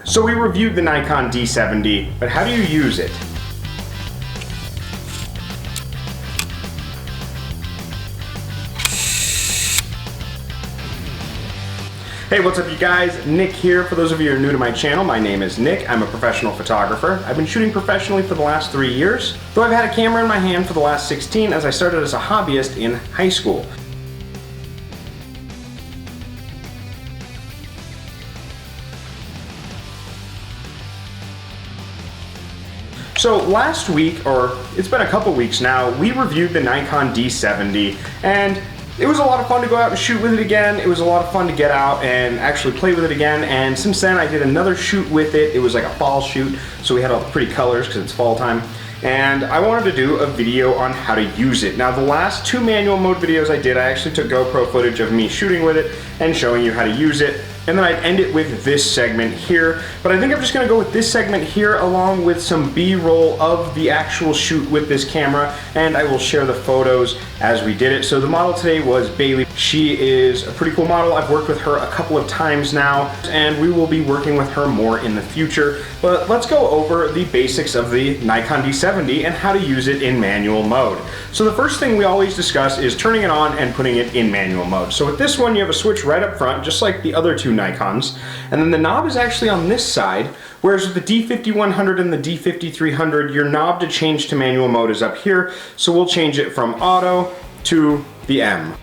So we reviewed the Nikon D70, but how do you use it? Hey, what's up you guys? Nick here. For those of you who are new to my channel, my name is Nick. I'm a professional photographer. I've been shooting professionally for the last 3 years, though I've had a camera in my hand for the last 16 as I started as a hobbyist in high school. So last week, or it's been a couple weeks now, we reviewed the Nikon D70, and it was a lot of fun to go out and shoot with it again. It was a lot of fun to get out and actually play with it again, and since then I did another shoot with it. It was like a fall shoot, so we had all the pretty colors because it's fall time. And I wanted to do a video on how to use it. Now the last 2 manual mode videos I did, I actually took GoPro footage of me shooting with it and showing you how to use it. And then I'd end it with this segment here. But I think I'm just gonna go with this segment here along with some B-roll of the actual shoot with this camera, and I will share the photos as we did it. So the model today was Bailey. She is a pretty cool model. I've worked with her a couple of times now, and we will be working with her more in the future. But let's go over the basics of the Nikon D70 and how to use it in manual mode. So the first thing we always discuss is turning it on and putting it in manual mode. So with this one, you have a switch right up front, just like the other 2 Nikons, and then the knob is actually on this side, whereas with the D5100 and the D5300, your knob to change to manual mode is up here, so we'll change it from auto to the M.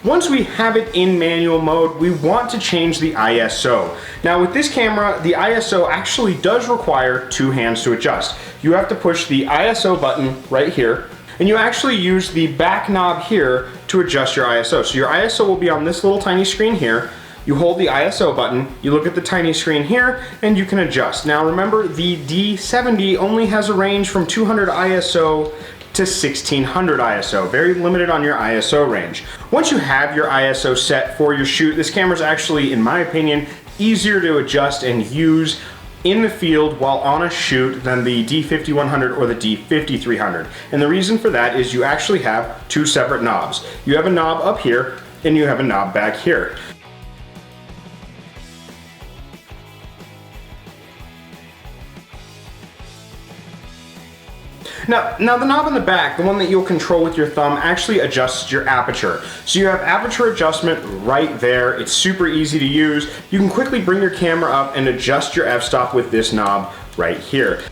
Once we have it in manual mode, we want to change the ISO. Now with this camera, the ISO actually does require 2 hands to adjust. You have to push the ISO button right here, and you actually use the back knob here to adjust your ISO. So your ISO will be on this little tiny screen here. You hold the ISO button, you look at the tiny screen here, and you can adjust. Now remember, the D70 only has a range from 200 ISO to 1600 ISO, very limited on your ISO range. Once you have your ISO set for your shoot, this camera is actually, in my opinion, easier to adjust and use in the field while on a shoot than the D5100 or the D5300. And the reason for that is you actually have 2 separate knobs. You have a knob up here and you have a knob back here. Now the knob in the back, the one that you'll control with your thumb, actually adjusts your aperture. So you have aperture adjustment right there. It's super easy to use. You can quickly bring your camera up and adjust your f-stop with this knob right here.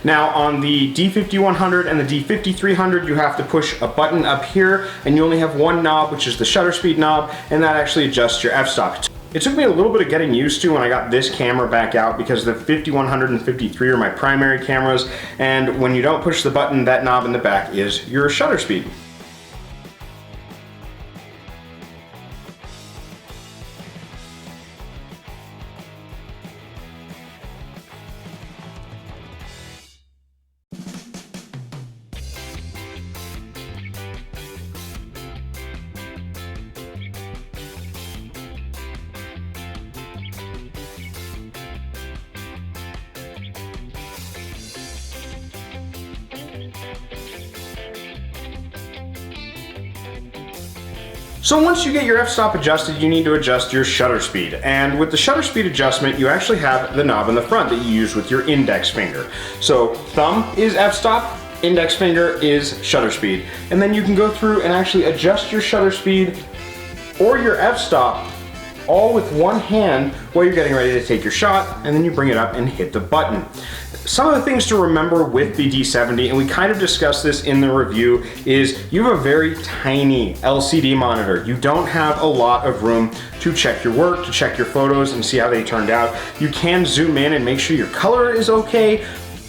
Now on the D5100 and the D5300, you have to push a button up here, and you only have 1 knob, which is the shutter speed knob, and that actually adjusts your f-stop. It took me a little bit of getting used to when I got this camera back out, because the 5100 and 53 are my primary cameras, and when you don't push the button, that knob in the back is your shutter speed. So once you get your f-stop adjusted, you need to adjust your shutter speed. And with the shutter speed adjustment, you actually have the knob in the front that you use with your index finger. So thumb is f-stop, index finger is shutter speed. And then you can go through and actually adjust your shutter speed or your f-stop all with 1 hand while you're getting ready to take your shot, and then you bring it up and hit the button. Some of the things to remember with the D70, and we kind of discussed this in the review, is you have a very tiny LCD monitor. You don't have a lot of room to check your work, to check your photos and see how they turned out. You can zoom in and make sure your color is okay,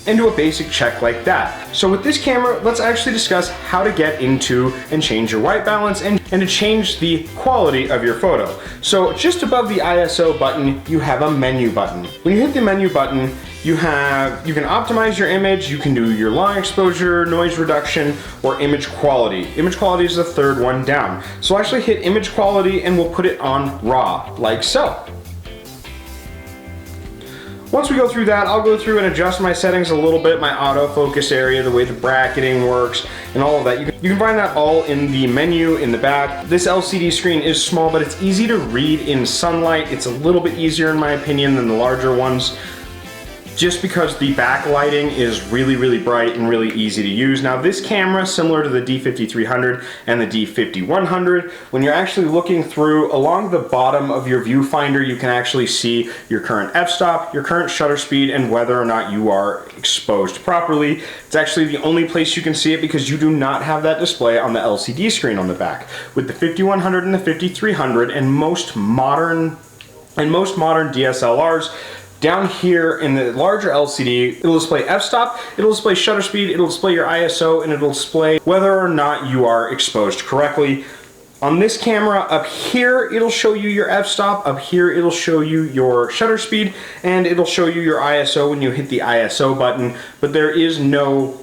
and do a basic check like that. So with this camera, let's actually discuss how to get into and change your white balance and to change the quality of your photo. So just above the ISO button, you have a menu button. When you hit the menu button, you can optimize your image, you can do your long exposure, noise reduction, or image quality. Image quality is the 3rd one down. So I'll actually hit image quality and we'll put it on RAW, like so. Once we go through that, I'll go through and adjust my settings a little bit, my autofocus area, the way the bracketing works, and all of that. You can find that all in the menu in the back. This LCD screen is small, but it's easy to read in sunlight. It's a little bit easier in my opinion than the larger ones, just because the backlighting is really, really bright and really easy to use. Now this camera, similar to the D5300 and the D5100, when you're actually looking through, along the bottom of your viewfinder, you can actually see your current f-stop, your current shutter speed, and whether or not you are exposed properly. It's actually the only place you can see it because you do not have that display on the LCD screen on the back. With the 5100 and the 5300 and most modern DSLRs, down here in the larger LCD, it'll display f-stop, it'll display shutter speed, it'll display your ISO, and it'll display whether or not you are exposed correctly. On this camera, up here, it'll show you your f-stop, up here, it'll show you your shutter speed, and it'll show you your ISO when you hit the ISO button, but there's no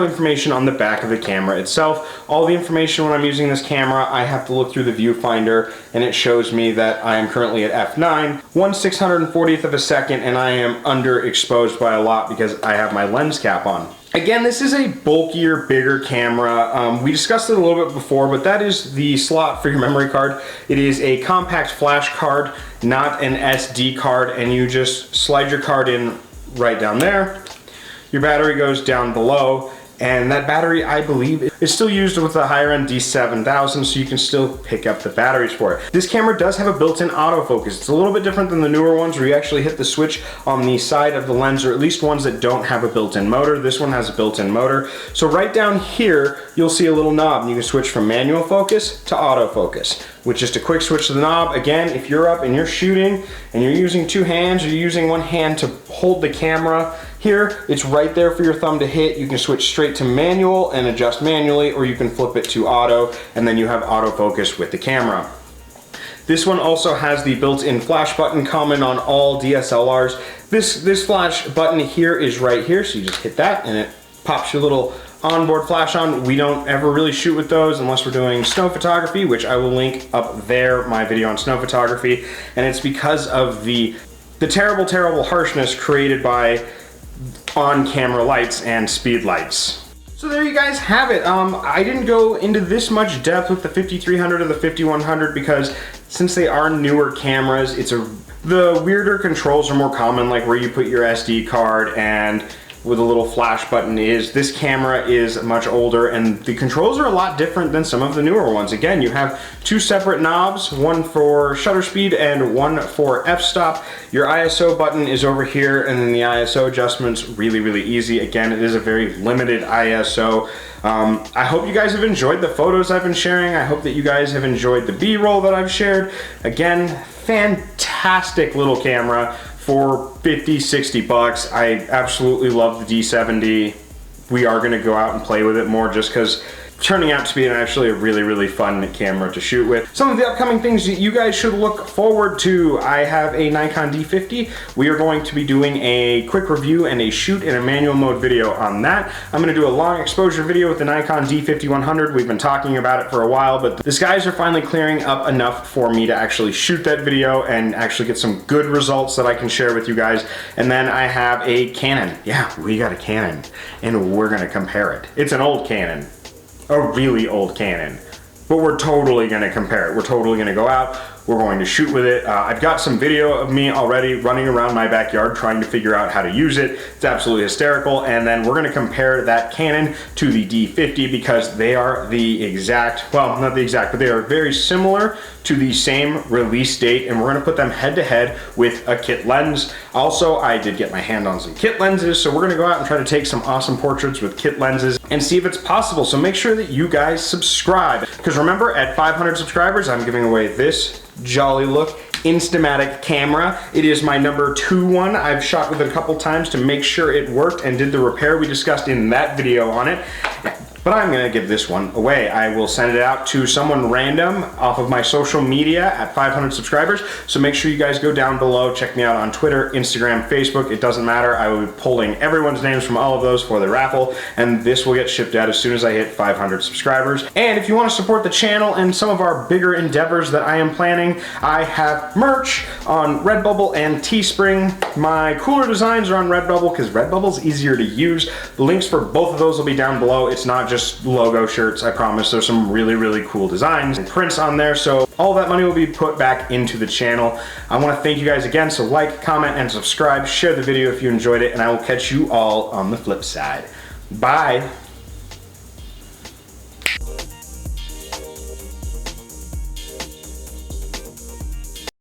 information on the back of the camera itself. All the information when I'm using this camera, I have to look through the viewfinder, and it shows me that I am currently at f9, 1/640th of a second, and I am underexposed by a lot because I have my lens cap on. Again, this is a bulkier, bigger camera. We discussed it a little bit before, but that is the slot for your memory card. It is a compact flash card, not an SD card, and you just slide your card in right down there. Your battery goes down below, and that battery, I believe, is still used with the higher end D7000, so you can still pick up the batteries for it. This camera does have a built-in autofocus. It's a little bit different than the newer ones where you actually hit the switch on the side of the lens, or at least ones that don't have a built-in motor. This one has a built-in motor. So right down here, you'll see a little knob, and you can switch from manual focus to autofocus, with just a quick switch to the knob. Again, if you're up and you're shooting and you're using two hands, or you're using one hand to hold the camera, here, it's right there for your thumb to hit. You can switch straight to manual and adjust manually, or you can flip it to auto, and then you have autofocus with the camera. This one also has the built-in flash button common on all DSLRs. This flash button here is right here, so you just hit that and it pops your little onboard flash on. We don't ever really shoot with those unless we're doing snow photography, which I will link up there, my video on snow photography, and it's because of the terrible, terrible harshness created by on-camera lights and speed lights. So there you guys have it. I didn't go into this much depth with the 5300 or the 5100 because since they are newer cameras, the weirder controls are more common, like where you put your SD card and where the little flash button is. This camera is much older and the controls are a lot different than some of the newer ones. Again, you have two separate knobs, one for shutter speed and one for f-stop. Your ISO button is over here, and then the ISO adjustment's really, really easy. Again, it is a very limited ISO. I hope you guys have enjoyed the photos I've been sharing. I hope that you guys have enjoyed the B-roll that I've shared. Again, fantastic little camera for 50, 60 bucks. I absolutely love the D70. We are gonna go out and play with it more just because turning out to be actually a really, really fun camera to shoot with. Some of the upcoming things that you guys should look forward to. I have a Nikon D50. We are going to be doing a quick review and a shoot in a manual mode video on that. I'm gonna do a long exposure video with the Nikon D5100. We've been talking about it for a while, but the skies are finally clearing up enough for me to actually shoot that video and actually get some good results that I can share with you guys. And then I have a Canon. Yeah, we got a Canon, and we're gonna compare it. It's an old Canon. A really old Canon, but we're totally gonna compare it. We're totally gonna go out, we're going to shoot with it. I've got some video of me already running around my backyard trying to figure out how to use it. It's absolutely hysterical. And then we're gonna compare that Canon to the D50 because they are the exact, well, not the exact, but they are very similar to the same release date, and we're gonna put them head to head with a kit lens. Also, I did get my hand on some kit lenses, so we're gonna go out and try to take some awesome portraits with kit lenses and see if it's possible. So make sure that you guys subscribe, because remember, at 500 subscribers, I'm giving away this jolly look Instamatic camera. It is my #2 one. I've shot with it a couple times to make sure it worked and did the repair we discussed in that video on it. but I'm gonna give this one away. I will send it out to someone random off of my social media at 500 subscribers, so make sure you guys go down below, check me out on Twitter, Instagram, Facebook, it doesn't matter. I will be pulling everyone's names from all of those for the raffle, and this will get shipped out as soon as I hit 500 subscribers. And if you want to support the channel and some of our bigger endeavors that I am planning, I have merch on Redbubble and Teespring. My cooler designs are on Redbubble because Redbubble's easier to use. The links for both of those will be down below. It's not just logo shirts, I promise. There's some really, really cool designs and prints on there, so all that money will be put back into the channel. I want to thank you guys again, so like, comment, and subscribe. Share the video if you enjoyed it, and I will catch you all on the flip side. Bye.